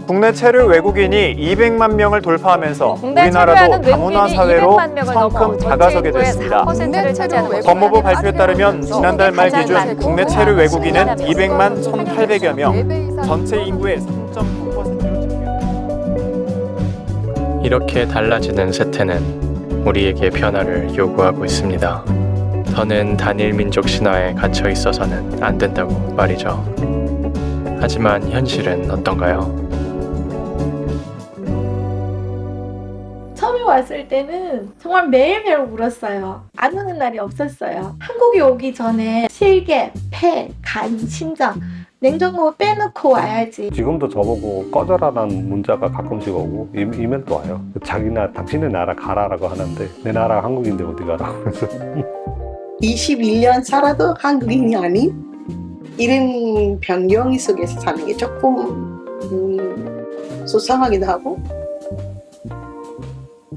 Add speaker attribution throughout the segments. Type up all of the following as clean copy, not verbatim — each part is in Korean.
Speaker 1: 국내 체류 외국인이 200만 명을 돌파하면서
Speaker 2: 국내
Speaker 1: 우리나라도
Speaker 2: 체류하는
Speaker 1: 다문화
Speaker 2: 외국인이
Speaker 1: 사회로
Speaker 2: 200만 명을 넘어
Speaker 1: 성큼 다가서게 됐습니다.
Speaker 2: 4%를 차지하는 것입니다.
Speaker 1: 법무부 발표에 따르면 지난달 말
Speaker 2: 가장
Speaker 1: 기준
Speaker 2: 많고
Speaker 1: 국내 체류 외국인은
Speaker 2: 가장
Speaker 1: 200만 1,800여 명, 전체 인구의 3.9%로 집계됩니다.
Speaker 3: 이렇게 달라지는 세태는 우리에게 변화를 요구하고 있습니다. 더는 단일 민족 신화에 갇혀 있어서는 안 된다고 말이죠. 하지만 현실은 어떤가요?
Speaker 4: 처음에 왔을 때는 정말 매일매일 울었어요. 안 우는 날이 없었어요. 한국에 오기 전에 실개, 폐, 간, 심장, 냉장고 빼놓고 와야지.
Speaker 5: 지금도 저보고 꺼져라라는 문자가 가끔씩 오고 이멘트 와요. 당신의 나라 가라라고 하는데 내 나라 한국인데 어디 가라고 해서
Speaker 6: 21년 살아도 한국인이 아닌 이름 변경 속에서 사는 게 조금 속상하기도 하고.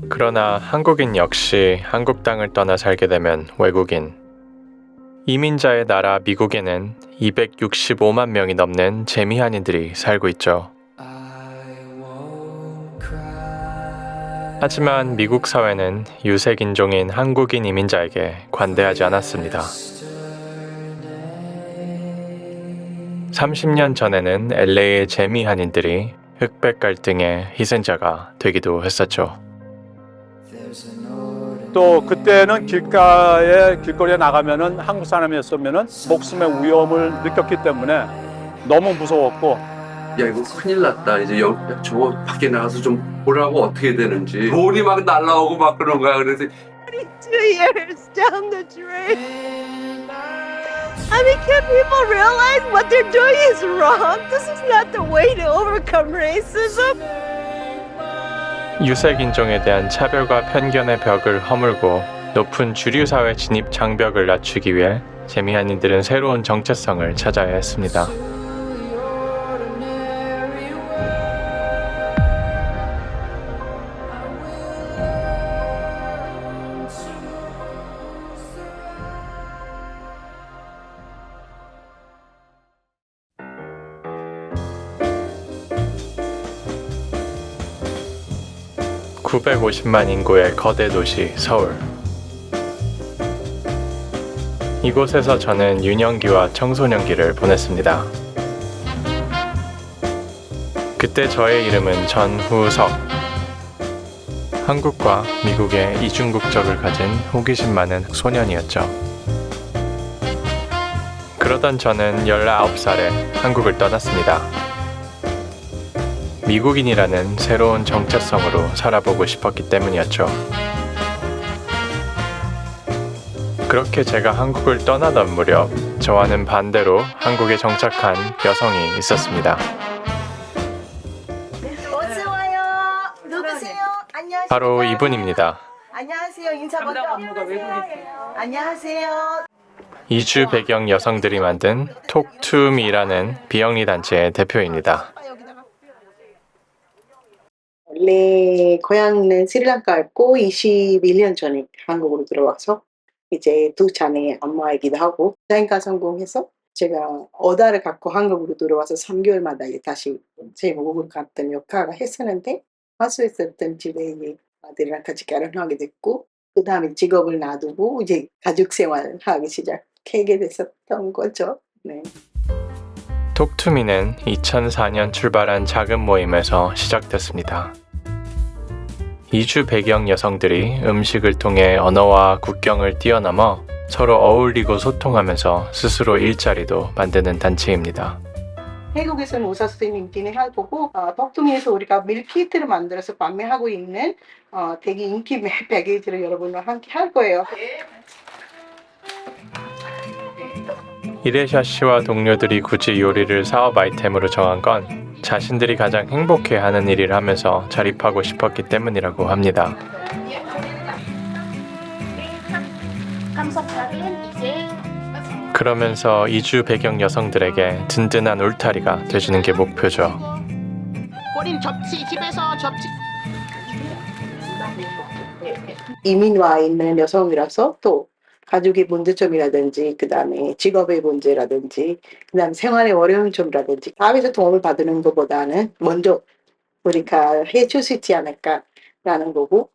Speaker 3: 그러나 한국인 역시 한국 땅을 떠나 살게 되면 외국인. 이민자의 나라 미국에는 265만 명이 넘는 재미한인들이 살고 있죠. 하지만 미국 사회는 유색 인종인 한국인 이민자에게 관대하지 않았습니다. 30년 전에는 LA의 재미한인들이 흑백 갈등의 희생자가 되기도 했었죠.
Speaker 7: 또 그때는 길거리에 나가면은 한국 사람이었으면은 목숨의 위험을 느꼈기 때문에 너무 무서웠고,
Speaker 8: 야 이거 큰일 났다. 이제 저 밖에 나가서 좀 보라고 어떻게 되는지. 돈이 막 날라오고 막 그런 거야. 그래서
Speaker 9: 2 years down the drain. I mean, can people realize what they're doing is wrong? This is not the way to overcome racism.
Speaker 3: 유색 인종에 대한 차별과 편견의 벽을 허물고 높은 주류 사회 진입 장벽을 낮추기 위해 재미한인들은 새로운 정체성을 찾아야 했습니다. (950만) 인구의 거대 도시 서울. 이곳에서 저는 유년기와 청소년기를 보냈습니다. 그때 저의 이름은 전후석. 한국과 미국의 이중국적을 가진 호기심 많은 소년이었죠. 그러던 저는 19살에 한국을 떠났습니다. 미국인이라는 새로운 정체성으로 살아보고 싶었기 때문이었죠. 그렇게 제가 한국을 떠나던 무렵 저와는 반대로 한국에 정착한 여성이 있었습니다.
Speaker 9: 어서 와요. 누구세요? 안녕하세요.
Speaker 3: 바로 이분입니다.
Speaker 9: 안녕하세요. 인사 먼저. 안녕하세요.
Speaker 3: 이주 배경 여성들이 만든 톡투미라는 비영리 단체의 대표입니다.
Speaker 6: 원래 고향은 스리랑카였고 21년 전에 한국으로 들어와서 이제 두 자매 엄마이기도 하고 자인과 성공해서 제가 어다를 갖고 한국으로 들어와서 3개월마다 다시 제 목을 갔던 역할을 했었는데 하수에 있었던 집에 아들이랑 같이 결혼하게 됐고 그 다음에 직업을 놔두고 이제 가족 생활하기 시작하게 됐었던 거죠. 네.
Speaker 3: 톡투미는 2004년 출발한 작은 모임에서 시작됐습니다. 이주 배경 여성들이 음식을 통해 언어와 국경을 뛰어넘어 서로 어울리고 소통하면서 스스로 일자리도 만드는 단체입니다.
Speaker 6: 태국에서는 의사 선생님끼리 해보고 톡투미에서 우리가 밀키트를 만들어서 판매하고 있는 되게 인기 패키지를 여러분과 함께 할 거예요.
Speaker 3: 이레샤 씨와 동료들이 굳이 요리를 사업 아이템으로 정한 건 자신들이 가장 행복해하는 일을 하면서 자립하고 싶었기 때문이라고 합니다. 그러면서 이주 배경 여성들에게 든든한 울타리가 되주는 게 목표죠.
Speaker 10: 우린 접시 집에서 접시.
Speaker 6: 이민 와 있는 여성이라서 또 가족의 문제점이라든지 그다음에 직업의 문제라든지 그다음에 생활의 어려운 점이라든지 사회에서 도움을 받는 것보다는 먼저 우리가 해줄 수 있지 않을까라는 거고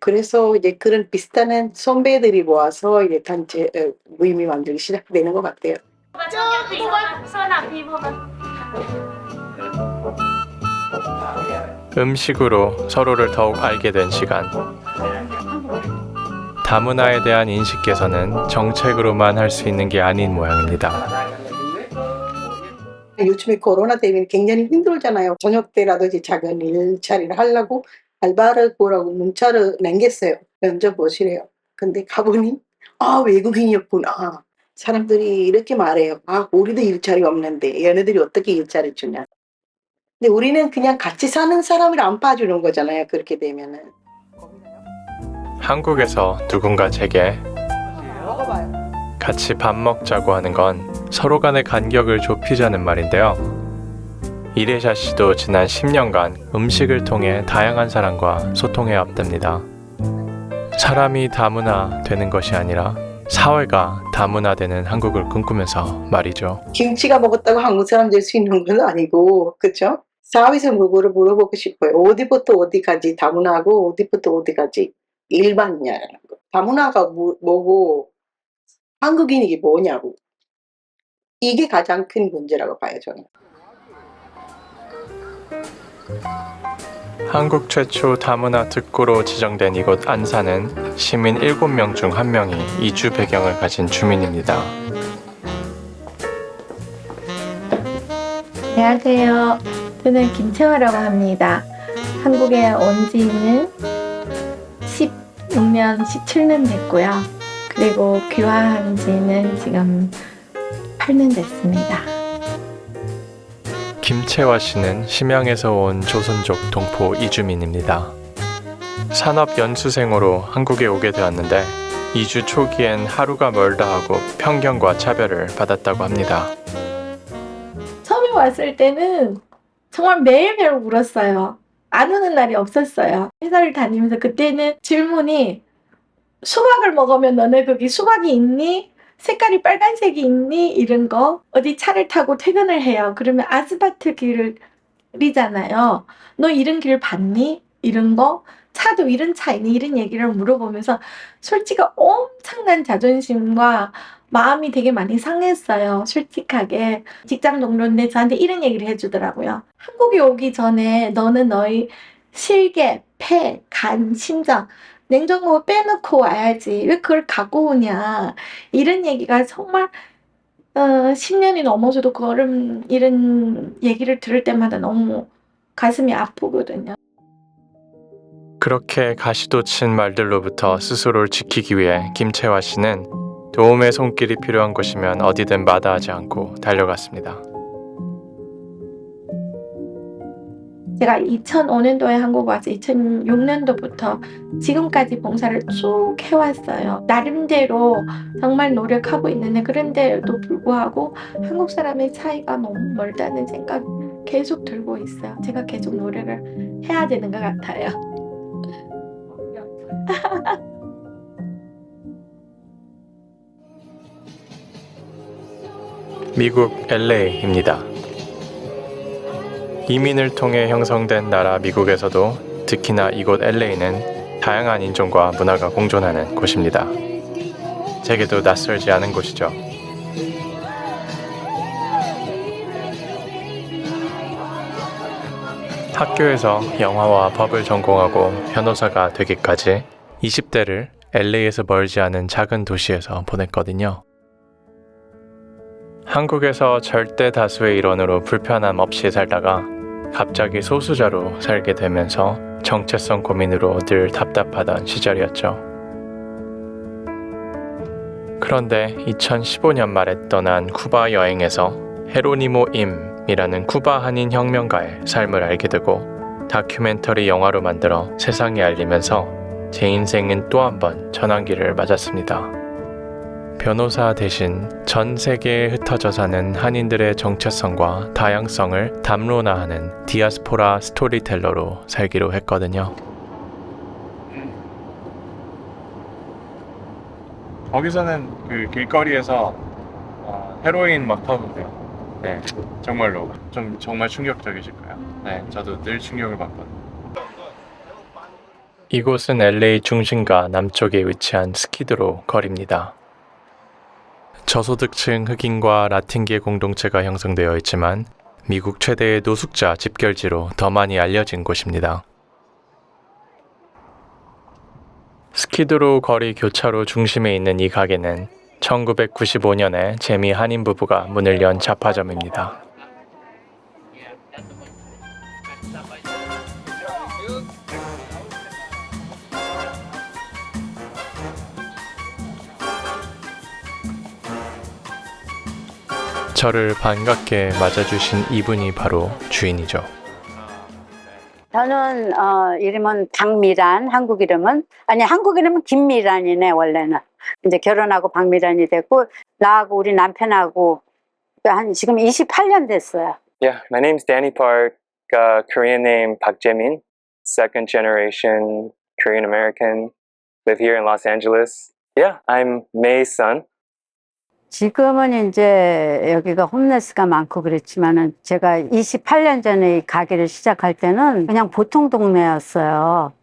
Speaker 6: 그래서 이제 그런 비슷한 선배들이 모아서 이제 단체 모임이 만들기 시작되는 것 같아요.
Speaker 3: 음식으로 서로를 더욱 알게 된 시간. 다문화에 대한 인식 개선은 정책으로만 할 수 있는 게 아닌 모양입니다.
Speaker 6: 요즘에 코로나 때문에 굉장히 힘들잖아요. 저녁 때라도 이제 작은 일자리를 하려고 알바를 보라고 문자를 남겼어요. 면접 보시래요. 근데 가보니 외국인이었구나. 사람들이 이렇게 말해요. 우리도 일자리 없는데 얘네들이 어떻게 일자리 주냐. 근데 우리는 그냥 같이 사는 사람을 안 봐주는 거잖아요. 그렇게 되면은.
Speaker 3: 한국에서 누군가 제게 같이 밥 먹자고 하는 건 서로 간의 간격을 좁히자는 말인데요. 이레샤 씨도 지난 10년간 음식을 통해 다양한 사람과 소통해 왔답니다. 사람이 다문화 되는 것이 아니라 사회가 다문화되는 한국을 꿈꾸면서 말이죠.
Speaker 6: 김치가 먹었다고 한국 사람 될 수 있는 건 아니고, 그렇죠? 사회에서 물어보고 싶어요. 어디부터 어디까지 다문화고 어디부터 어디까지 일반이냐라는 거. 다문화가 뭐고 한국인이 뭐냐고. 이게 가장 큰 문제라고 봐요, 저는.
Speaker 3: 한국 최초 다문화 특구로 지정된 이곳 안산은 시민 7명 중 1명이 이주 배경을 가진 주민입니다.
Speaker 4: 안녕하세요. 저는 김채화라고 합니다. 한국에 온 지는 16년, 17년 됐고요. 그리고 귀화한 지는 지금 8년 됐습니다.
Speaker 3: 김채화 씨는 심양에서 온 조선족 동포 이주민입니다. 산업연수생으로 한국에 오게 되었는데 이주 초기엔 하루가 멀다 하고 편견과 차별을 받았다고 합니다.
Speaker 4: 처음에 왔을 때는 정말 매일매일 울었어요. 안 우는 날이 없었어요. 회사를 다니면서 그때는 질문이 수박을 먹으면 너네 거기 수박이 있니? 색깔이 빨간색이 있니? 이런 거. 어디 차를 타고 퇴근을 해요. 그러면 아스팔트 길이잖아요. 너 이런 길 봤니? 이런 거. 차도 이런 차 있니? 이런 얘기를 물어보면서 솔직히 엄청난 자존심과 마음이 되게 많이 상했어요. 솔직하게. 직장 동료인데 저한테 이런 얘기를 해주더라고요. 한국에 오기 전에 너는 너의 실계, 폐, 간, 심장 냉장고 빼놓고 와야지. 왜 그걸 갖고 오냐. 이런 얘기가 정말 10년이 넘어서도 이런 얘기를 들을 때마다 너무 가슴이 아프거든요.
Speaker 3: 그렇게 가시돋친 말들로부터 스스로를 지키기 위해 김채화 씨는 도움의 손길이 필요한 곳이면 어디든 마다하지 않고 달려갔습니다.
Speaker 4: 제가 2005년도에 한국 와서 2006년도부터 지금까지 봉사를 쭉 해왔어요. 나름대로 정말 노력하고 있는데 그런데도 불구하고 한국 사람의 차이가 너무 멀다는 생각 계속 들고 있어요. 제가 계속 노력을 해야 되는 것 같아요.
Speaker 3: 미국 LA입니다. 이민을 통해 형성된 나라 미국에서도 특히나 이곳 LA는 다양한 인종과 문화가 공존하는 곳입니다. 제게도 낯설지 않은 곳이죠. 학교에서 영화와 법을 전공하고 변호사가 되기까지 20대를 LA에서 멀지 않은 작은 도시에서 보냈거든요. 한국에서 절대 다수의 일원으로 불편함 없이 살다가 갑자기 소수자로 살게 되면서 정체성 고민으로 늘 답답하던 시절이었죠. 그런데 2015년 말에 떠난 쿠바 여행에서 헤로니모 임이라는 쿠바 한인 혁명가의 삶을 알게 되고 다큐멘터리 영화로 만들어 세상에 알리면서 제 인생은 또 한 번 전환기를 맞았습니다. 변호사 대신 전 세계에 흩어져 사는 한인들의 정체성과 다양성을 담론화하는 디아스포라 스토리텔러로 살기로 했거든요.
Speaker 1: 거기서는 그 길거리에서 헤로인 막 터는데요.
Speaker 3: 네, 정말로 정말 충격적이실 거예요. 네, 저도 늘 충격을 받거든요. 이곳은 LA 중심가 남쪽에 위치한 스키드로 거리입니다. 저소득층 흑인과 라틴계 공동체가 형성되어 있지만 미국 최대의 노숙자 집결지로 더 많이 알려진 곳입니다. 스키드로 거리 교차로 중심에 있는 이 가게는 1995년에 재미 한인 부부가 문을 연 잡화점입니다. 저를 반갑게 맞아주신 이분이 바로 주인이죠.
Speaker 2: 저는 이름은 박미란, 한국 이름은 김미란이네. 원래는 이제 결혼하고 박미란이 됐고, 나하고 우리 남편하고 한 지금 28년 됐어요.
Speaker 3: Yeah, my name's Danny Park. Korean name Park Jae-min. Second generation Korean American. Live here in Los Angeles. Yeah, I'm May's son.
Speaker 2: 지금은 이제 여기가 홈레스가 많고 그랬지만은 제가 28년 전에 이 가게를 시작할 때는 그냥 보통 동네였어요.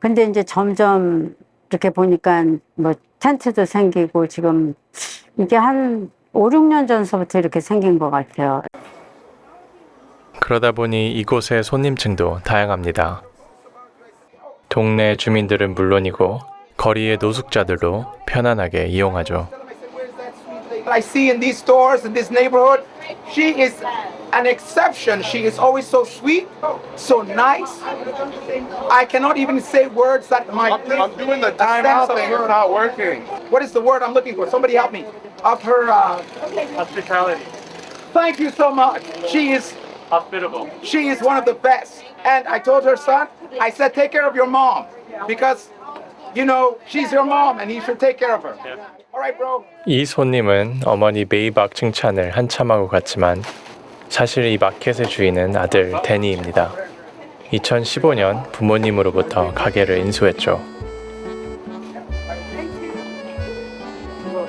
Speaker 2: 근데 이제 점점 이렇게 보니까 뭐 텐트도 생기고 지금 이게 한 5, 6년 전서부터 이렇게 생긴 것 같아요.
Speaker 3: 그러다 보니 이곳의 손님층도 다양합니다. 동네 주민들은 물론이고 거리의 노숙자들도 편안하게 이용하죠.
Speaker 11: I see in these stores in this neighborhood, she is an exception. She is always so sweet, so nice. I cannot even say words that my I'm doing the timeout thing. It's not working. What is the word I'm looking for? Somebody help me. Of her hospitality. Thank you so much. She is hospitable. She is one of the best. And I told her son, I said, take care of your mom because you know she's your mom and you should take care of her. Yeah. Alright, bro.
Speaker 3: 이 손님은 어머니 메이박 칭찬을 한참 하고 갔지만 사실 이 마켓의 주인은 아들 데니입니다. 2015년 부모님으로부터 가게를 인수했죠.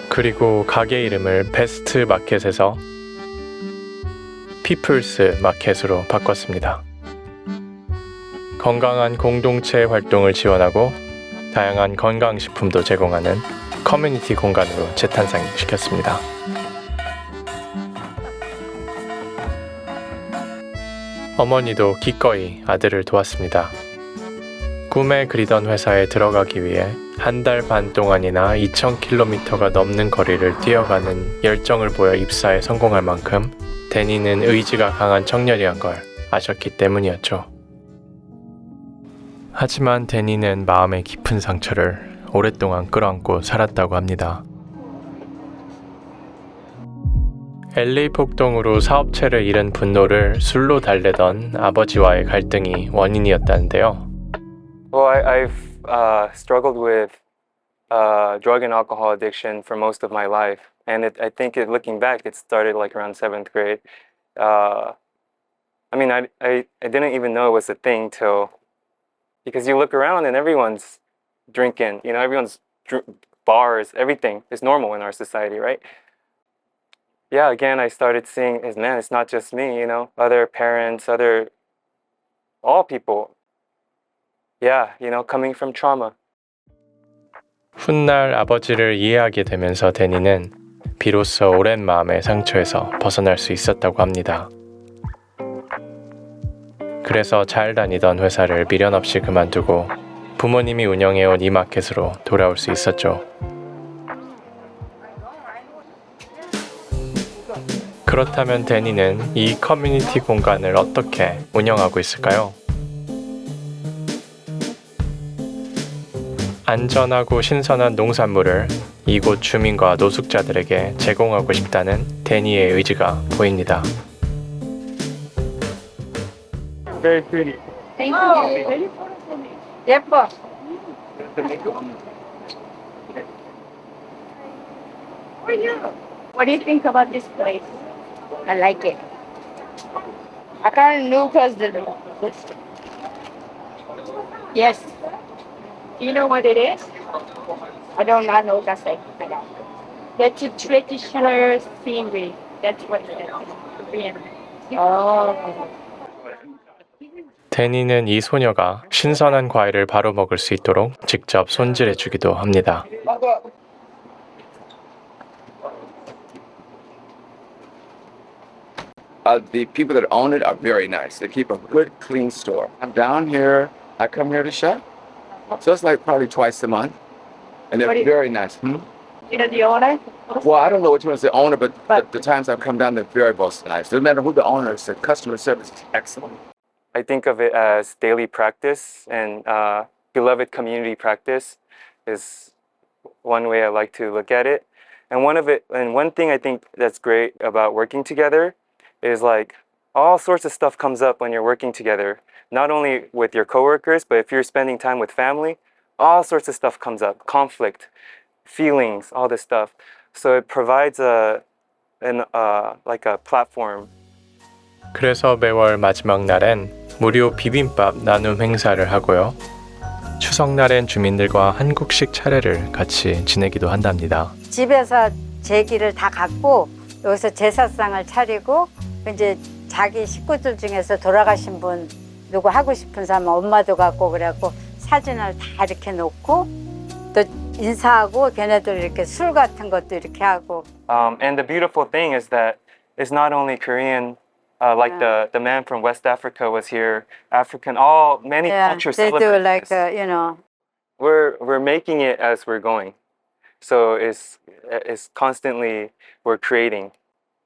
Speaker 3: 그리고 가게 이름을 베스트 마켓에서 피플스 마켓으로 바꿨습니다. 건강한 공동체 활동을 지원하고 다양한 건강식품도 제공하는 커뮤니티 공간으로 재탄생시켰습니다. 어머니도 기꺼이 아들을 도왔습니다. 꿈에 그리던 회사에 들어가기 위해 한 달 반 동안이나 2,000km가 넘는 거리를 뛰어가는 열정을 보여 입사에 성공할 만큼 데니는 의지가 강한 청년이란 걸 아셨기 때문이었죠. 하지만 데니는 마음의 깊은 상처를 오랫동안 끌어안고 살았다고 합니다. LA 폭동으로 사업체를 잃은 분노를 술로 달래던 아버지와의 갈등이 원인이었다는데요.
Speaker 12: Well, I've struggled with drug and alcohol addiction for most of my life, and I think looking back, it started like around 7th grade. I mean, I didn't even know it was a thing till because you look around and everyone's drinking, you know, everyone's bars, everything is normal in our society, right? Yeah, again, I started seeing, man, it's not just me, you know, other parents, all people. Yeah, you know, coming from trauma.
Speaker 3: 훗날 아버지를 이해하게 되면서 데니는 비로소 오랜 마음의 상처에서 벗어날 수 있었다고 합니다. 그래서 잘 다니던 회사를 미련 없이 그만두고 부모님이 운영해온 이 마켓으로 돌아올 수 있었죠. 그렇다면 데니는 이 커뮤니티 공간을 어떻게 운영하고 있을까요? 안전하고 신선한 농산물을 이곳 주민과 노숙자들에게 제공하고 싶다는 데니의 의지가 보입니다.
Speaker 11: Very pretty.
Speaker 4: Thank you. 예뻐.
Speaker 9: What do you think about this place? I like it. I kind of knew because yes. Do you know what it is? I don't know. That's like that's a traditional scenery. That's what it is.
Speaker 3: 데니는 이 소녀가 신선한 과일을 바로 먹을 수 있도록 직접 손질해 주기도 합니다.
Speaker 11: The people that own it are very nice. They keep a good, clean store. I'm down here. I come here to shop. So it's like probably twice a month. And they're very nice.
Speaker 9: You know the owner?
Speaker 11: Well, I don't know which one's the owner, but the times I've come down, they're very both nice. Doesn't matter who the owner is. The customer service is excellent.
Speaker 12: I think of it as daily practice, and beloved community practice is one way I like to look at it. And one thing I think that's great about working together is like all sorts of stuff comes up when you're working together, not only with your coworkers, but if you're spending time with family, all sorts of stuff comes up, conflict, feelings, all this stuff. So it provides like a platform.
Speaker 3: 그래서 매월 마지막 날엔 무료 비빔밥 나눔 행사를 하고요. 추석날엔 주민들과 한국식 차례를 같이 지내기도 한답니다.
Speaker 2: 집에서 제기를 다 갖고 여기서 제사상을 차리고 이제 자기 식구들 중에서 돌아가신 분 누구 하고 싶은 사람 엄마도 갖고 그래갖고 사진을 다 이렇게 놓고 또 인사하고 걔네들 이렇게 술 같은 것도 이렇게 하고.
Speaker 12: And the beautiful thing is that it's not only Korean. Like the man from West Africa was here, African, many cultures
Speaker 2: they
Speaker 12: celebrate
Speaker 2: do like
Speaker 12: this. We're making it as we're going, so it's constantly we're creating.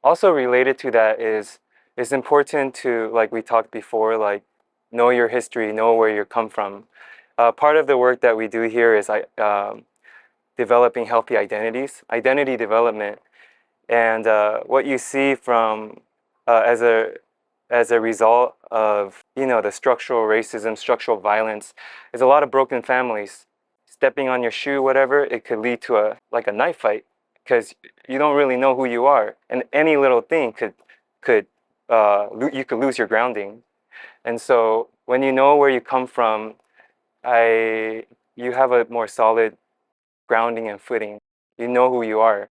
Speaker 12: Also related to that is it's important to, like we talked before, like know your history, know where you come from. Part of the work that we do here is developing healthy identity development, and what you see from as a result of the structural racism, structural violence, is a lot of broken families. Stepping on your shoe, whatever, it could lead to a knife fight because you don't really know who you are, and any little thing you could lose your grounding. And so when you know where you come from, you have a more solid grounding and footing. You know who you are.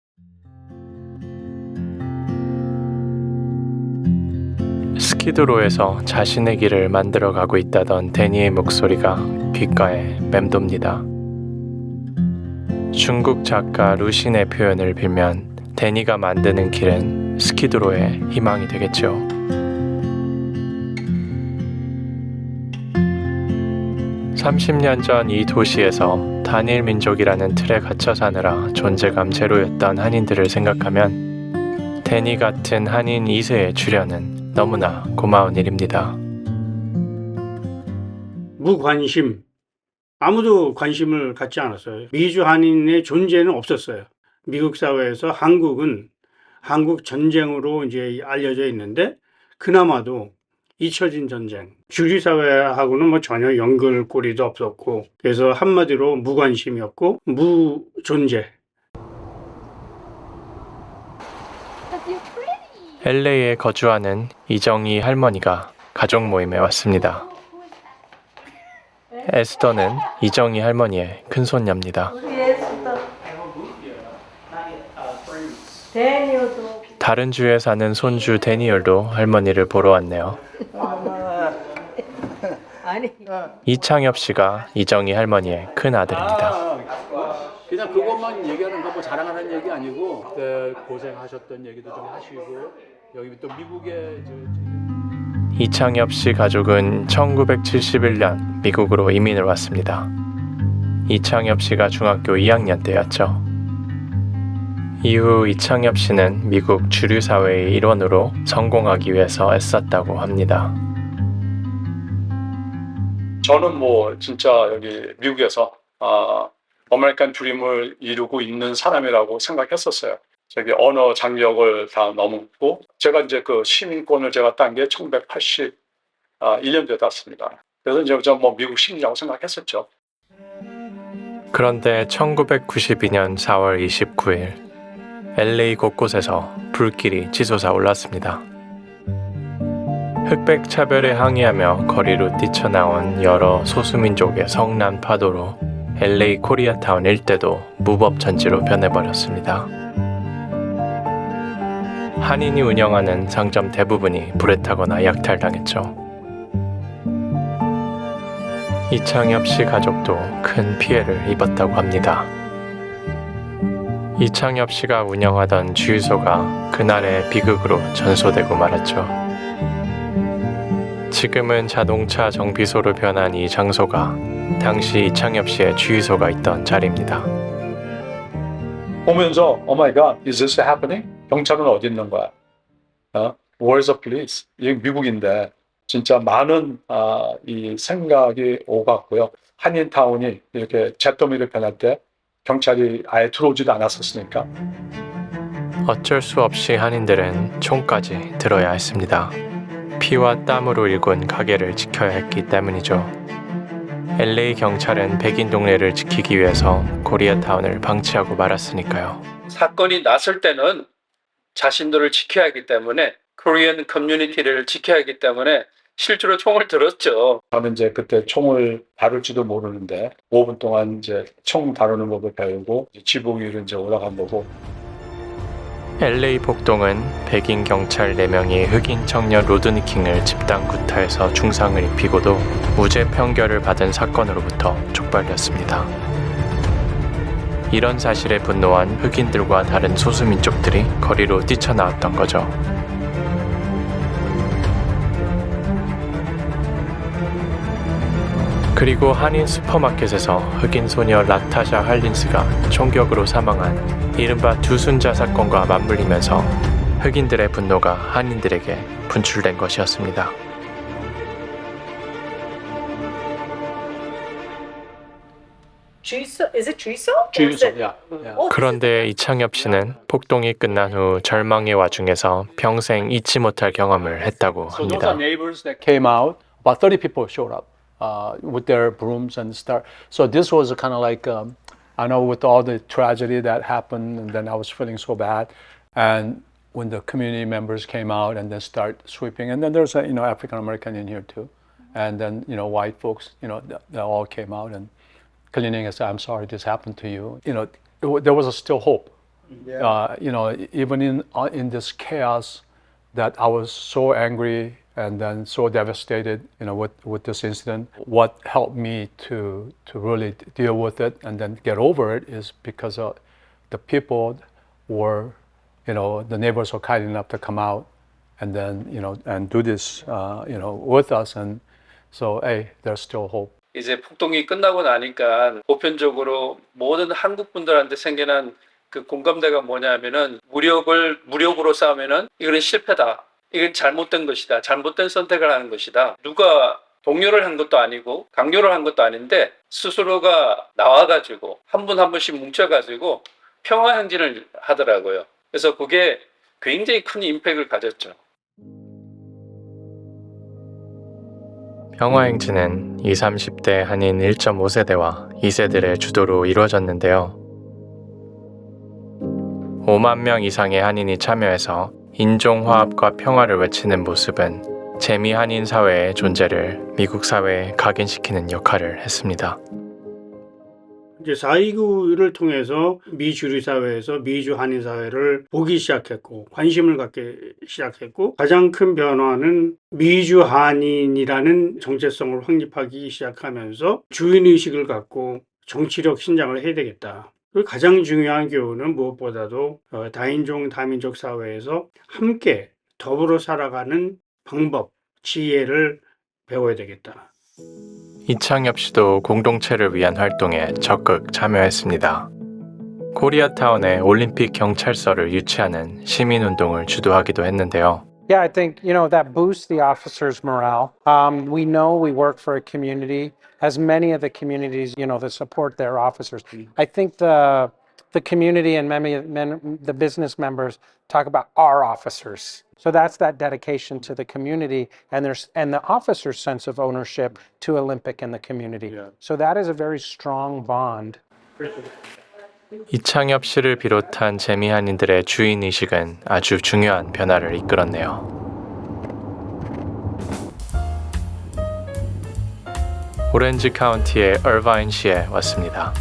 Speaker 3: 스키드로에서 자신의 길을 만들어가고 있다던 데니의 목소리가 귓가에 맴돕니다. 중국 작가 루신의 표현을 빌면 데니가 만드는 길은 스키드로의 희망이 되겠죠. (30년) 전 이 도시에서 단일 민족이라는 틀에 갇혀 사느라 존재감 제로였던 한인들을 생각하면 데니 같은 한인 2세의 출현은 너무나 고마운 일입니다.
Speaker 13: 무관심, 아무도 관심을 갖지 않았어요. 미주 한인의 존재는 없었어요. 미국 사회에서 한국은 한국 전쟁으로 이제 알려져 있는데 그나마도 잊혀진 전쟁, 주류 사회하고는 전혀 연결고리도 없었고 그래서 한마디로 무관심이었고 무존재.
Speaker 3: LA에 거주하는 이정희 할머니가 가족 모임에 왔습니다. 에스더는 이정희 할머니의 큰손녀입니다. 다른 주에 사는 손주 데니얼도 할머니를 보러 왔네요. 이창엽 씨가 이정희 할머니의 큰 아들입니다.
Speaker 7: 그냥 그것만 얘기하는 거 자랑하는 얘기 아니고 그때 고생하셨던 얘기도 좀 하시고 여기 또 미국에
Speaker 3: 이창엽 씨 가족은 1971년 미국으로 이민을 왔습니다. 이창엽 씨가 중학교 2학년 때였죠. 이후 이창엽 씨는 미국 주류 사회의 일원으로 성공하기 위해서 애썼다고 합니다.
Speaker 7: 저는 진짜 여기 미국에서 아메리칸 드림을 이루고 있는 사람이라고 생각했었어요. 저기 언어 장벽을 다 넘었고 제가 이제 그 시민권을 제가 딴 게 1981년도에 땄습니다. 그래서 이제 미국 시민이라고 생각했었죠.
Speaker 3: 그런데 1992년 4월 29일 LA 곳곳에서 불길이 치솟아 올랐습니다. 흑백 차별에 항의하며 거리로 뛰쳐나온 여러 소수민족의 성난 파도로 LA 코리아타운 일대도 무법천지로 변해버렸습니다. 한인이 운영하는 상점 대부분이 불에 타거나 약탈당했죠. 이창엽 씨 가족도 큰 피해를 입었다고 합니다. 이창엽 씨가 운영하던 주유소가 그날의 비극으로 전소되고 말았죠. 지금은 자동차 정비소로 변한 이 장소가 당시 이창엽 씨의 주유소가 있던 자리입니다.
Speaker 7: 보면서 Oh my God, is this happening? 경찰은 어디 있는 거야? Where's the police? 이게 미국인데 진짜 많은 이 생각이 오갔고요. 한인타운이 이렇게 잿더미로 변할 때 경찰이 아예 들어오지도 않았었으니까.
Speaker 3: 어쩔 수 없이 한인들은 총까지 들어야 했습니다. 피와 땀으로 일군 가게를 지켜야 했기 때문이죠. LA 경찰은 백인 동네를 지키기 위해서 코리아타운을 방치하고 말았으니까요.
Speaker 8: 사건이 났을 때는 자신들을 지켜야 하기 때문에 코리안 커뮤니티를 지켜야 하기 때문에 실제로 총을 들었죠.
Speaker 7: 저는 이제 그때 총을 다룰지도 모르는데 5분 동안 이제 총 다루는 법을 배우고 지붕 위로 이제 올라간 거고.
Speaker 3: LA 폭동은 백인 경찰 4명이 흑인 청년 로드니 킹을 집단 구타해서 중상을 입히고도 무죄 판결을 받은 사건으로부터 촉발되었습니다. 이런 사실에 분노한 흑인들과 다른 소수민족들이 거리로 뛰쳐나왔던 거죠. 그리고 한인 슈퍼마켓에서 흑인 소녀 라타샤 할린스가 총격으로 사망한 이른바 두순자 사건과 맞물리면서 흑인들의 분노가 한인들에게 분출된 것이었습니다.
Speaker 9: Is it 주유소?
Speaker 3: 그런데 이창엽 씨는 폭동이 끝난 후 절망의 와중에서 평생 잊지 못할 경험을 했다고 합니다.
Speaker 14: neighbors that came out. About 30 people showed up with their brooms and start. So this was kind of like I know with all the tragedy that happened, and then I was feeling so bad. And when the community members came out and then start sweeping, and then there's a African American in here too, and then white folks, they all came out and cleaning and said, "I'm sorry this happened to you." There was still hope. Even in this chaos, that I was so angry and then so devastated, with this incident. What helped me to really deal with it and then get over it is because the people were, the neighbors were kind enough to come out and then, and do this, with us. And so, hey, there's still hope.
Speaker 8: 이제 폭동이 끝나고 나니까 보편적으로 모든 한국 분들한테 생겨난 그 공감대가 뭐냐면은 무력으로 싸우면은 이거는 실패다. 이건 잘못된 것이다. 잘못된 선택을 하는 것이다. 누가 동요를 한 것도 아니고 강요를 한 것도 아닌데 스스로가 나와가지고 한 분 한 분씩 뭉쳐가지고 평화 행진을 하더라고요. 그래서 그게 굉장히 큰 임팩트를 가졌죠.
Speaker 3: 평화행진은 20, 30대 한인 1.5세대와 2세들의 주도로 이루어졌는데요. 5만 명 이상의 한인이 참여해서 인종화합과 평화를 외치는 모습은 재미 한인 사회의 존재를 미국 사회에 각인시키는 역할을 했습니다.
Speaker 13: 이제 4.29를 통해서 미주류 사회에서 미주 한인 사회를 보기 시작했고 관심을 갖기 시작했고 가장 큰 변화는 미주 한인이라는 정체성을 확립하기 시작하면서 주인의식을 갖고 정치력 신장을 해야 되겠다. 그리고 가장 중요한 교훈은 무엇보다도 다인종 다민족 사회에서 함께 더불어 살아가는 방법, 지혜를 배워야 되겠다.
Speaker 3: 이창엽 씨도 공동체를 위한 활동에 적극 참여했습니다. 코리아타운에 올림픽 경찰서를 유치하는 시민운동을 주도하기도 했는데요.
Speaker 15: Yeah, I think, that boosts the officers' morale. We know we work for a community, as many of the communities, that support their officers. I think the community and the business members talk about our officers. So that's that dedication to the community and the officer's sense of ownership to Olympic and the community. Yeah. So that is a very strong bond.
Speaker 3: 이창엽 씨를 비롯한 재미 한인들의 주인의식은 아주 중요한 변화를 이끌었네요. 오렌지 카운티의 얼바인시에 왔습니다.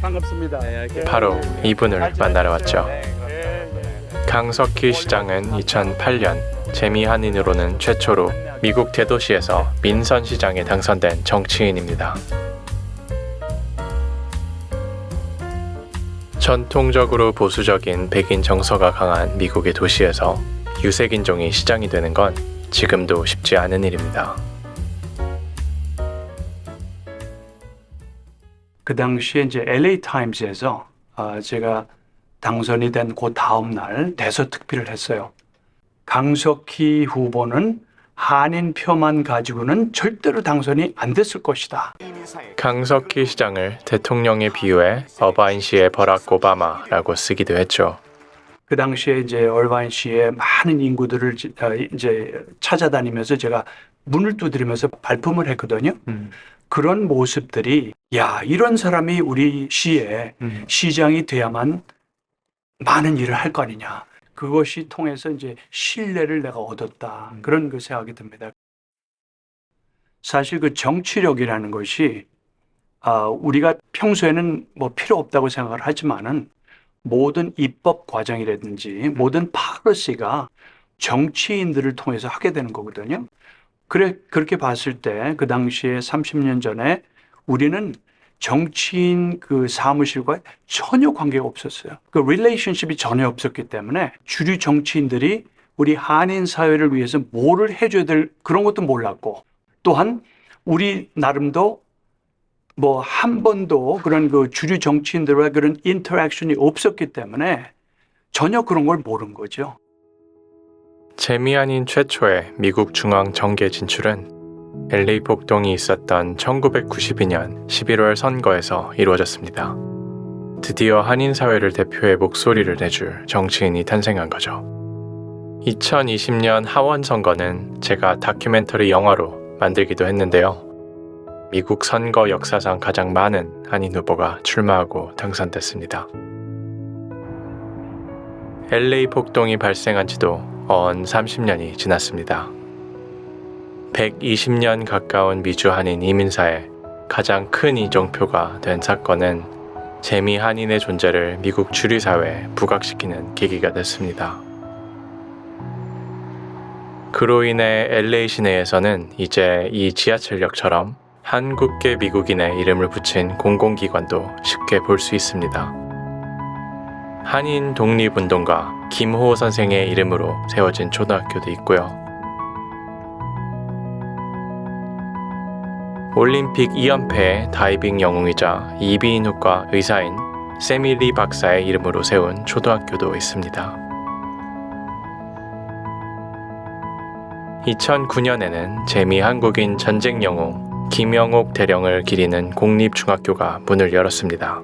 Speaker 13: 반갑습니다.
Speaker 3: 바로 이분을 만나러 왔죠. 강석희 시장은 2008년 재미 한인으로는 최초로 미국 대도시에서 민선 시장에 당선된 정치인입니다. 전통적으로 보수적인 백인 정서가 강한 미국의 도시에서 유색인종이 시장이 되는 건 지금도 쉽지 않은 일입니다.
Speaker 13: 그 당시에 이제 LA 타임즈에서 제가 당선이 된 그 다음 날 대서특필을 했어요. 강석희 후보는 한인표만 가지고는 절대로 당선이 안 됐을 것이다.
Speaker 3: 강석희 시장을 대통령에 비유해 어바인시의 버락 오바마라고 쓰기도 했죠.
Speaker 13: 그 당시에 이제 얼바인시의 많은 인구들을 이제 찾아다니면서 제가 문을 두드리면서 발품을 했거든요. 그런 모습들이 야, 이런 사람이 우리 시에 시장이 돼야만 많은 일을 할 거 아니냐. 그것이 통해서 이제 신뢰를 내가 얻었다. 그런 그 생각이 듭니다. 사실 그 정치력이라는 것이 우리가 평소에는 뭐 필요 없다고 생각을 하지만은 모든 입법 과정이라든지 모든 파러시가 정치인들을 통해서 하게 되는 거거든요. 그렇게 봤을 때 그 당시에 30년 전에 우리는 정치인 그 사무실과 전혀 관계가 없었어요. 그 릴레이션십이 전혀 없었기 때문에 주류 정치인들이 우리 한인 사회를 위해서 뭐를 해줘야 될 그런 것도 몰랐고, 또한 우리 나름도 뭐 한 번도 그런 그 주류 정치인들과 그런 인터랙션이 없었기 때문에 전혀 그런 걸 모른 거죠.
Speaker 3: 재미 한인 최초의 미국 중앙 정계 진출은 LA 폭동이 있었던 1992년 11월 선거에서 이루어졌습니다. 드디어 한인 사회를 대표해 목소리를 내줄 정치인이 탄생한 거죠. 2020년 하원 선거는 제가 다큐멘터리 영화로 만들기도 했는데요. 미국 선거 역사상 가장 많은 한인 후보가 출마하고 당선됐습니다. LA 폭동이 발생한 지도 언 30년이 지났습니다. 120년 가까운 미주 한인 이민사의 가장 큰 이정표가 된 사건은 재미 한인의 존재를 미국 주류사회에 부각시키는 계기가 됐습니다. 그로 인해 LA 시내에서는 이제 이 지하철역처럼 한국계 미국인의 이름을 붙인 공공기관도 쉽게 볼 수 있습니다. 한인 독립운동가 김호 선생의 이름으로 세워진 초등학교도 있고요. 올림픽 2연패의 다이빙 영웅이자 이비인후과 의사인 세미리 박사의 이름으로 세운 초등학교도 있습니다. 2009년에는 재미 한국인 전쟁 영웅 김영옥 대령을 기리는 공립중학교가 문을 열었습니다.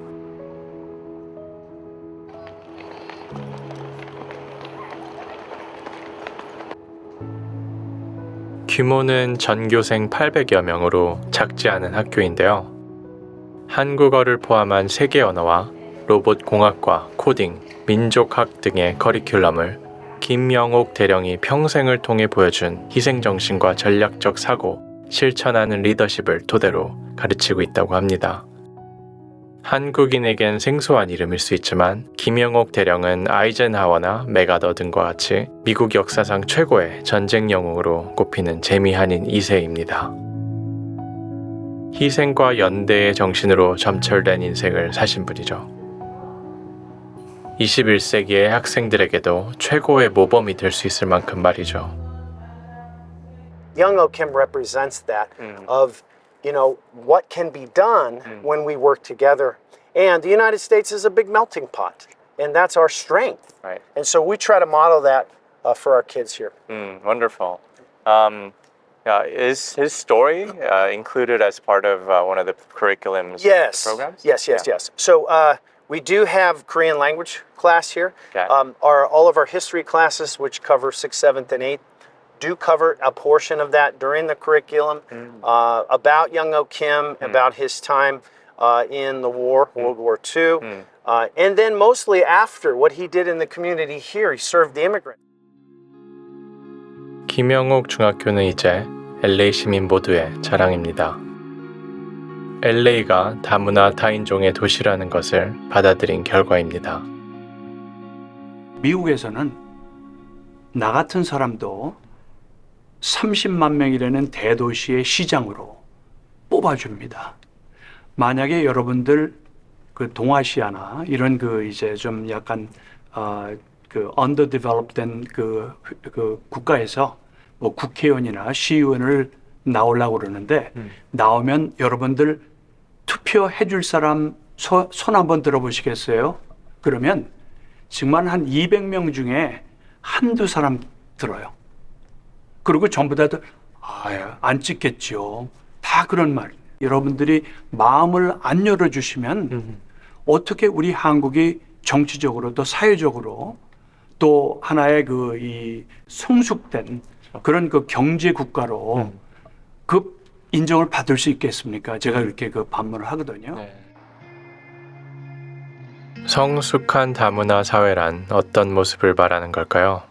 Speaker 3: 규모는 전교생 800여 명으로 작지 않은 학교인데요. 한국어를 포함한 세계 언어와 로봇 공학과 코딩, 민족학 등의 커리큘럼을 김영옥 대령이 평생을 통해 보여준 희생정신과 전략적 사고, 실천하는 리더십을 토대로 가르치고 있다고 합니다. 한국인에겐 생소한 이름일 수 있지만 김영옥 대령은 아이젠하워나 메가더 등과 같이 미국 역사상 최고의 전쟁 영웅으로 꼽히는 재미 한인 2세입니다. 희생과 연대의 정신으로 점철된 인생을 사신 분이죠. 21세기의 학생들에게도 최고의 모범이 될 수 있을 만큼 말이죠.
Speaker 16: Young O Kim represents that of what can be done when we work together. And the United States is a big melting pot, and that's our strength.
Speaker 12: Right.
Speaker 16: And so we try to model that for our kids here.
Speaker 12: Wonderful. Is his story included as part of one of the curriculums programs?
Speaker 16: Yes. So we do have Korean language class here.
Speaker 12: Okay.
Speaker 16: All of our history classes, which cover 6th, 7th, and 8th, do cover a portion of that during the curriculum about Young O Kim, about his time in the war, World War II, and then mostly after what he did in the community here. He served the immigrants.
Speaker 3: 김영옥 중학교는 이제 LA 시민 모두의 자랑입니다. LA가 다문화 다인종의 도시라는 것을 받아들인 결과입니다.
Speaker 17: 미국에서는 나 같은 사람도 30만 명이라는 대도시의 시장으로 뽑아줍니다. 만약에 여러분들 그 동아시아나 이런 그 이제 좀 약간 그 underdeveloped된 그 국가에서 뭐 국회의원이나 시의원을 나오려고 그러는데 나오면 여러분들 투표해 줄 사람 손 한번 들어보시겠어요? 그러면 정말 한 200명 중에 한두 사람 들어요. 그리고 전부 다들 안 찍겠죠. 다 그런 말이에요. 여러분들이 마음을 안 열어주시면 어떻게 우리 한국이 정치적으로도 사회적으로 또 하나의 그 이 성숙된 그런 그 경제 국가로 그 인정을 받을 수 있겠습니까? 제가 이렇게 그 반문을 하거든요.
Speaker 3: 성숙한 다문화 사회란 어떤 모습을 말하는 걸까요?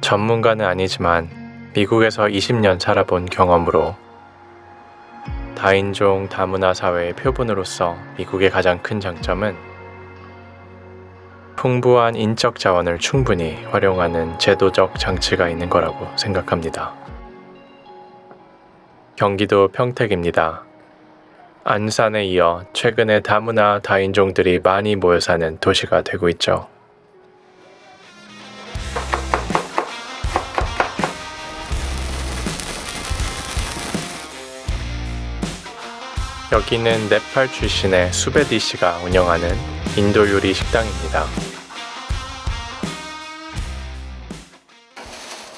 Speaker 3: 전문가는 아니지만 미국에서 20년 살아본 경험으로 다인종 다문화 사회의 표본으로서 미국의 가장 큰 장점은 풍부한 인적 자원을 충분히 활용하는 제도적 장치가 있는 거라고 생각합니다. 경기도 평택입니다. 안산에 이어 최근에 다문화 다인종들이 많이 모여 사는 도시가 되고 있죠. 여기는 네팔 출신의 수베디 씨가 운영하는 인도 요리 식당입니다.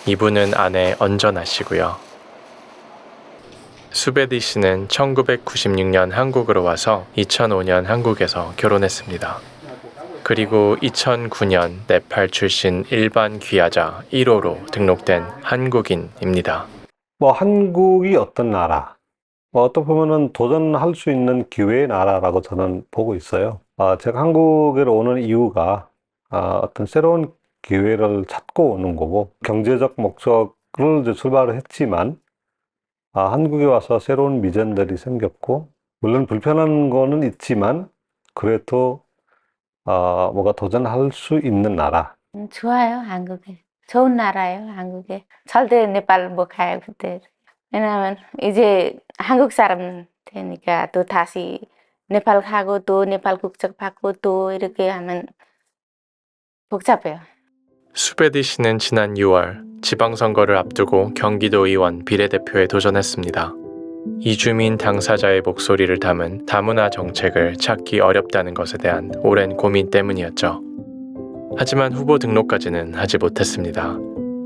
Speaker 3: 이분은 아내 언전아 씨고요. 수베디 씨는 1996년 한국으로 와서 2005년 한국에서 결혼했습니다. 그리고 2009년 네팔 출신 일반 귀화자 1호로 등록된 한국인입니다.
Speaker 5: 한국이 어떤 나라? 어떻게 보면은 도전할 수 있는 기회의 나라라고 저는 보고 있어요. 제가 한국에 오는 이유가 어떤 새로운 기회를 찾고 오는 거고, 경제적 목적을 이제 출발을 했지만 한국에 와서 새로운 미전들이 생겼고, 물론 불편한 거는 있지만 그래도 뭐가 도전할 수 있는 나라.
Speaker 18: 좋아요, 한국에. 좋은 나라예요, 한국에. 절대 네팔 못 가요, 그때. 왜냐면 이제 한국 사람 되니까 또 다시 네팔 가고 또 네팔 국적 받고 또 이렇게 하면 복잡해요.
Speaker 3: 수베디 씨는 지난 6월 지방선거를 앞두고 경기도 의원 비례대표에 도전했습니다. 이주민 당사자의 목소리를 담은 다문화 정책을 찾기 어렵다는 것에 대한 오랜 고민 때문이었죠. 하지만 후보 등록까지는 하지 못했습니다.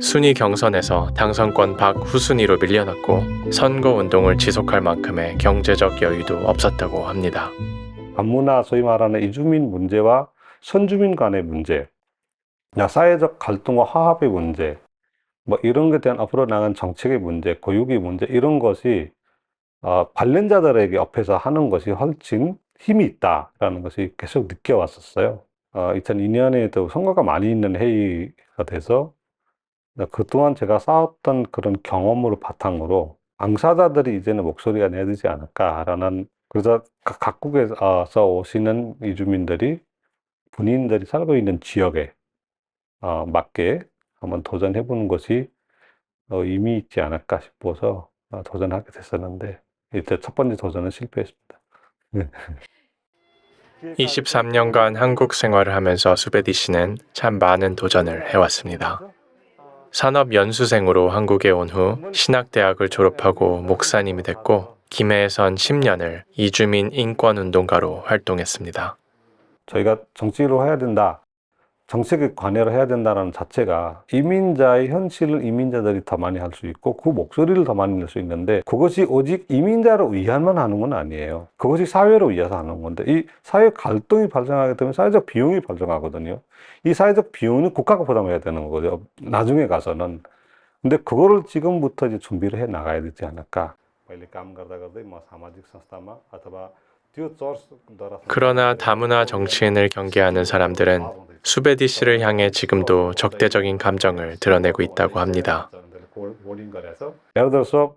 Speaker 3: 순위 경선에서 당선권 박후순위로 밀려났고 선거운동을 지속할 만큼의 경제적 여유도 없었다고 합니다.
Speaker 5: 다문화 소위 말하는 이주민 문제와 선주민 간의 문제, 사회적 갈등과 화합의 문제, 이런 것에 대한 앞으로 나간 정책의 문제, 교육의 문제, 이런 것이 관련자들에게 옆에서 하는 것이 훨씬 힘이 있다라는 것이 계속 느껴왔었어요. 2002년에도 선거가 많이 있는 회의가 돼서 그동안 제가 쌓았던 그런 경험으로 바탕으로 당사자들이 이제는 목소리가 내야 되지 않을까라는, 그래서 각국에서 오시는 이주민들이 본인들이 살고 있는 지역에 맞게 한번 도전해보는 것이 의미 있지 않을까 싶어서 도전하게 됐었는데, 이때 첫 번째 도전은 실패했습니다.
Speaker 3: 23년간 한국 생활을 하면서 수베디 씨는 참 많은 도전을 해왔습니다. 산업연수생으로 한국에 온 후 신학대학을 졸업하고 목사님이 됐고, 김해에선 10년을 이주민 인권운동가로 활동했습니다.
Speaker 5: 저희가 정치를 해야 된다, 정책에 관여를 해야 된다는 자체가 이민자의 현실을 이민자들이 더 많이 할 수 있고 그 목소리를 더 많이 낼 수 있는데, 그것이 오직 이민자를 위한만 하는 건 아니에요. 그것이 사회를 위해서 하는 건데, 이 사회 갈등이 발생하기 때문에 사회적 비용이 발생하거든요. 이 사회적 비용은 국가가 부담해야 되는 거죠, 나중에 가서는. 근데 그거를 지금부터 이제 준비를 해 나가야 되지 않을까.
Speaker 3: 그러나 다문화 정치인을 경계하는 사람들은 수베디 씨를 향해 지금도 적대적인 감정을 드러내고 있다고 합니다.
Speaker 5: 예를 들어서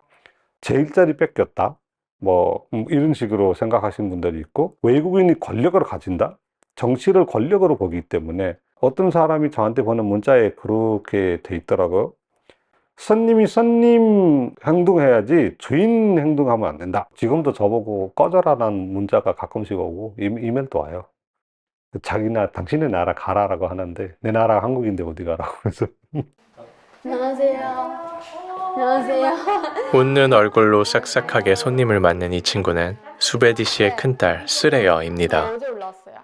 Speaker 5: 제 일자리 뺏겼다, 뭐 이런 식으로 생각하시는 분들이 있고, 외국인이 권력을 가진다? 정치를 권력으로 보기 때문에 어떤 사람이 저한테 보낸 문자에 그렇게 돼 있더라고요. 손님이 손님 행동해야지 주인 행동하면 안 된다. 지금도 저보고 꺼져라라는 문자가 가끔씩 오고 이메일도 와요. 자기나 당신의 나라 가라라고 하는데 내 나라가 한국인데 어디 가라고 그래서
Speaker 19: 안녕하세요. 안녕하세요.
Speaker 3: 웃는 얼굴로 싹싹하게 손님을 맞는 이 친구는 수베디 씨의 큰딸 스레여입니다.
Speaker 19: 어제 올라왔어요.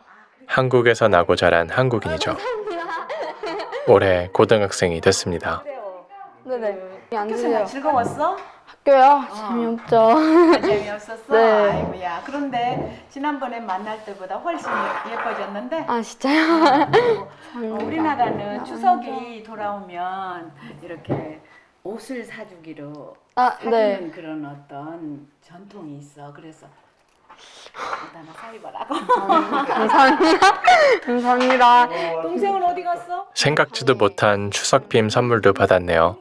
Speaker 3: 한국에서 나고 자란 한국인이죠. 올해 고등학생이 됐습니다.
Speaker 19: 네네. 앉으세요.
Speaker 20: 즐거웠어?
Speaker 19: 학교요? 재미없죠.
Speaker 20: 재미없었어?
Speaker 19: 네.
Speaker 20: 아이고야. 그런데 지난번에 만날 때보다 훨씬 예뻐졌는데?
Speaker 19: 아 진짜요?
Speaker 20: 우리나라는 추석이 돌아오면 이렇게 옷을 사주기로 사주는
Speaker 19: 네.
Speaker 20: 그런 어떤 전통이 있어. 그래서 하나 사입어라고.
Speaker 19: 감사합니다. 감사합니다.
Speaker 20: 동생은 어디 갔어?
Speaker 3: 생각지도 못한 추석빔 선물도 받았네요.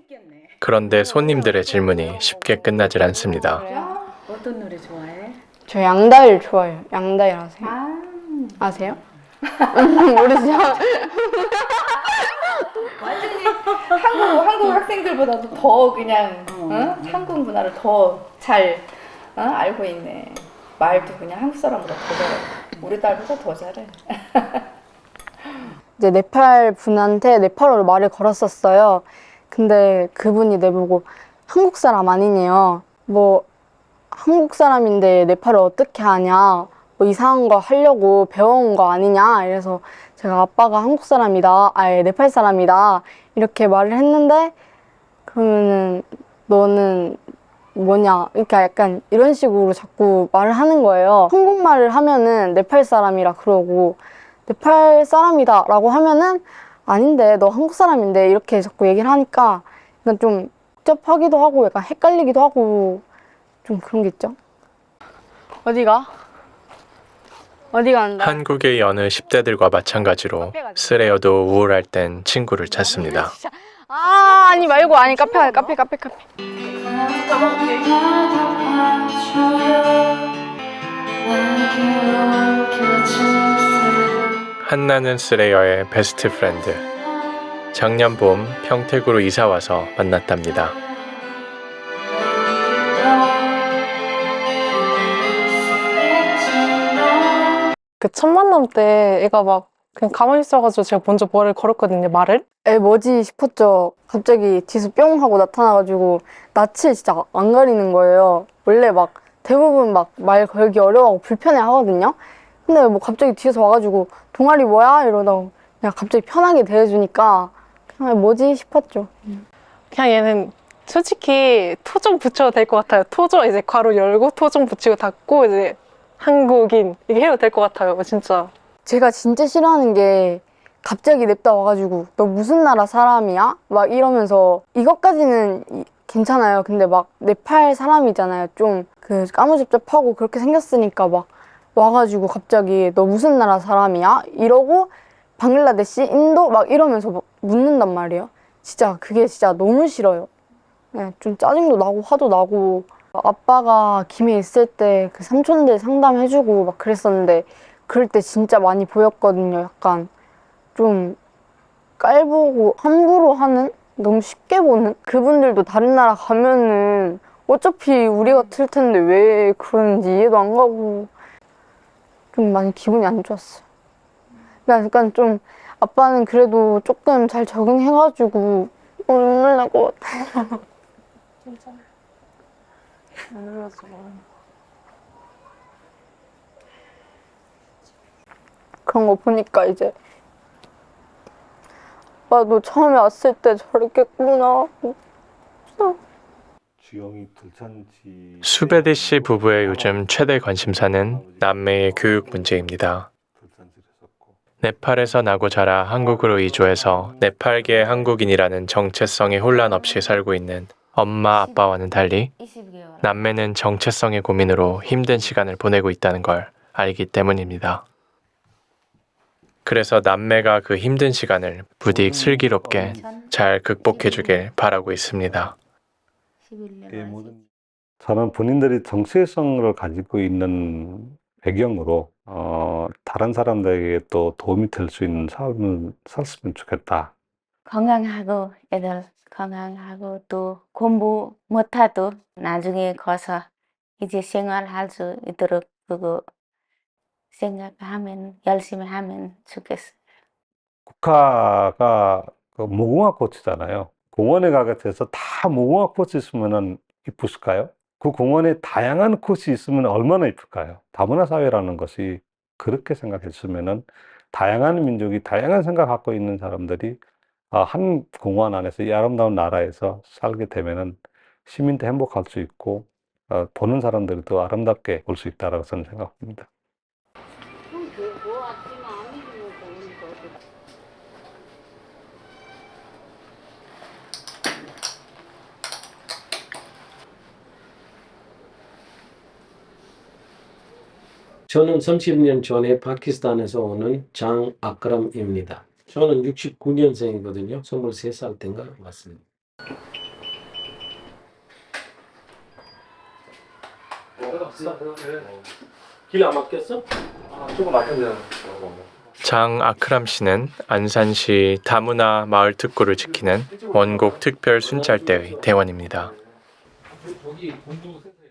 Speaker 3: 그런데 손님들의 질문이 쉽게 끝나질 않습니다.
Speaker 20: 어떤 노래 좋아해?
Speaker 19: 저 양다일 좋아해요. 양다일 아세요? 아세요? 모르시죠?
Speaker 20: 완전히 한국 학생들보다도 더 그냥 한국 문화를 더 잘 알고 있네. 말도 그냥 한국 사람보다 더 잘해. 우리 딸보다 더 잘해.
Speaker 19: 이제 네팔 분한테 네팔어로 말을 걸었었어요. 근데 그분이 내보고 한국 사람 아니네요. 뭐 한국 사람인데 네팔을 어떻게 하냐, 뭐 이상한 거 하려고 배워온 거 아니냐. 이래서 제가 아빠가 한국 사람이다, 아예 네팔 사람이다 이렇게 말을 했는데, 그러면은 너는 뭐냐 이렇게 약간 이런 식으로 자꾸 말을 하는 거예요. 한국말을 하면은 네팔 사람이라 그러고, 네팔 사람이다 라고 하면은 아닌데 너 한국 사람인데 이렇게 자꾸 얘기를 하니까 약간 좀 복잡하기도 하고 약간 헷갈리기도 하고 좀 그런 게 있죠. 어디가 간다?
Speaker 3: 한국의 여느 10대들과 마찬가지로 스레여도 우울할 땐 친구를 찾습니다.
Speaker 19: 아니 말고, 아니 카페.
Speaker 3: 한나는 스레여의 베스트 프렌드. 작년 봄 평택으로 이사와서 만났답니다.
Speaker 21: 그 첫 만남 때 애가 막 그냥 가만히 있어가지고 제가 먼저 말을 걸었거든요, 말을.
Speaker 19: 애 뭐지 싶었죠. 갑자기 뒤에서 뿅 하고 나타나가지고 낯을 진짜 안 가리는 거예요. 원래 막 대부분 막 말 걸기 어려워하고 불편해 하거든요. 근데 뭐 갑자기 뒤에서 와가지고 동아리 뭐야? 이러다가 그냥 갑자기 편하게 대해주니까 그냥 뭐지 싶었죠.
Speaker 21: 그냥 얘는 솔직히 토종 붙여도 될 것 같아요. 토종 이제 괄호 열고 토종 붙이고 닫고 이제 한국인 이게 해도 될 것 같아요, 진짜.
Speaker 19: 제가 진짜 싫어하는 게 갑자기 냅다 와가지고 너 무슨 나라 사람이야? 막 이러면서, 이것까지는 괜찮아요. 근데 막 네팔 사람이잖아요. 좀 그 까무잡잡하고 그렇게 생겼으니까 막 와가지고 갑자기 너 무슨 나라 사람이야? 이러고 방글라데시, 인도 막 이러면서 막 묻는단 말이에요. 진짜 그게 진짜 너무 싫어요. 네, 좀 짜증도 나고 화도 나고. 아빠가 김해 있을 때 그 삼촌들 상담해주고 막 그랬었는데, 그럴 때 진짜 많이 보였거든요. 약간 좀 깔보고 함부로 하는, 너무 쉽게 보는. 그분들도 다른 나라 가면은 어차피 우리가 틀 텐데 왜 그러는지 이해도 안 가고 좀 많이 기분이 안 좋았어요. 약간 좀 아빠는 그래도 조금 잘 적응해가지고 눈물 날 것 같아요.
Speaker 21: 진짜. 눈물나서.
Speaker 19: 그런 거 보니까 이제 아빠도 처음에 왔을 때 저랬겠구나.
Speaker 3: 수베디 씨 부부의 요즘 최대 관심사는 남매의 교육 문제입니다. 네팔에서 나고 자라 한국으로 이주해서 네팔계 한국인이라는 정체성에 혼란 없이 살고 있는 엄마 아빠와는 달리 남매는 정체성의 고민으로 힘든 시간을 보내고 있다는 걸 알기 때문입니다. 그래서 남매가 그 힘든 시간을 부디 슬기롭게 잘 극복해 주길 바라고 있습니다.
Speaker 5: 저는 본인들이 정체성을 가지고 있는 배경으로 다른 사람들에게 또 도움이 될 수 있는 삶을 살았으면 좋겠다.
Speaker 18: 건강하고 애들 건강하고 또 공부 못해도 나중에 가서 이제 생활할 수 있도록 그거 생각하면 열심히 하면 좋겠어요.
Speaker 5: 국화가 그 무궁화 꽃이잖아요. 공원에 가게 돼서 다 무궁화 꽃이 있으면 이쁠까요? 그 공원에 다양한 꽃이 있으면 얼마나 이쁠까요? 다문화 사회라는 것이 그렇게 생각했으면은 다양한 민족이 다양한 생각 갖고 있는 사람들이 한 공원 안에서 이 아름다운 나라에서 살게 되면은 시민도 행복할 수 있고 보는 사람들도 아름답게 볼 수 있다라고 저는 생각합니다.
Speaker 10: 저는 30년 전에 파키스탄에서 오는 장 아크람입니다. 저는 69년생이거든요. 23살 때인가 왔습니다. 길 안 막혔어? 조금 막혔네요.
Speaker 3: 장 아크람 씨는 안산시 다문화 마을 특구를 지키는 원곡 특별 순찰대의 대원입니다.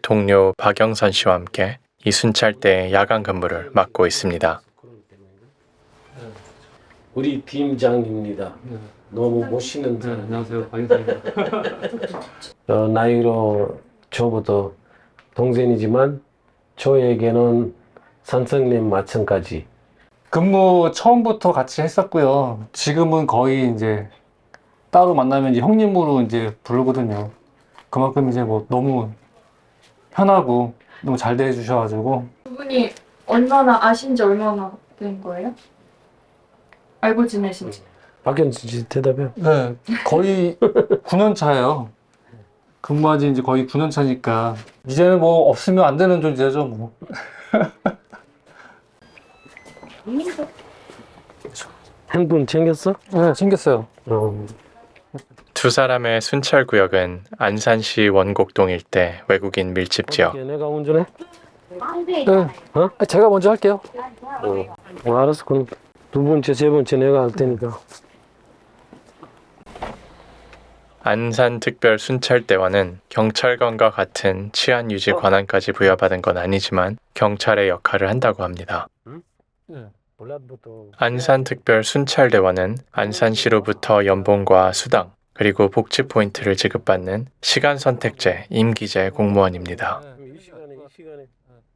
Speaker 3: 동료 박영선 씨와 함께 이 순찰대의 야간 근무를 맡고 있습니다.
Speaker 10: 우리 팀장입니다. 너무 멋있는 사람. 안녕하세요. 나이로 저보다 동생이지만 저에게는 선생님 마찬가지.
Speaker 22: 근무 처음부터 같이 했었고요. 지금은 거의 이제 따로 만나면 이제 형님으로 이제 부르거든요. 그만큼 이제 뭐 너무 편하고 너무 잘 대해주셔가지고.
Speaker 23: 두 분이 얼마나 아신 지 얼마나 된 거예요? 알고 지내신 지?
Speaker 10: 박현수 씨 대답해.
Speaker 22: 네, 거의 9년 차예요. 근무한 지 이제 거의 9년 차니까 이제는 뭐 없으면 안 되는 존재죠, 뭐.
Speaker 10: 핸드폰 챙겼어?
Speaker 22: 네, 챙겼어요.
Speaker 3: 두 사람의 순찰 구역은 안산시 원곡동 일대 외국인 밀집 지역.
Speaker 10: 내가 운전해?
Speaker 22: 네. 제가 먼저 할게요.
Speaker 10: 알았어. 그럼 두 번째, 세 번째 내가 할 테니까.
Speaker 3: 안산특별순찰대원은 경찰관과 같은 치안 유지 권한까지 부여받은 건 아니지만 경찰의 역할을 한다고 합니다. 안산특별순찰대원은 안산시로부터 연봉과 수당, 그리고 복지 포인트를 지급받는 시간선택제 임기제 공무원입니다.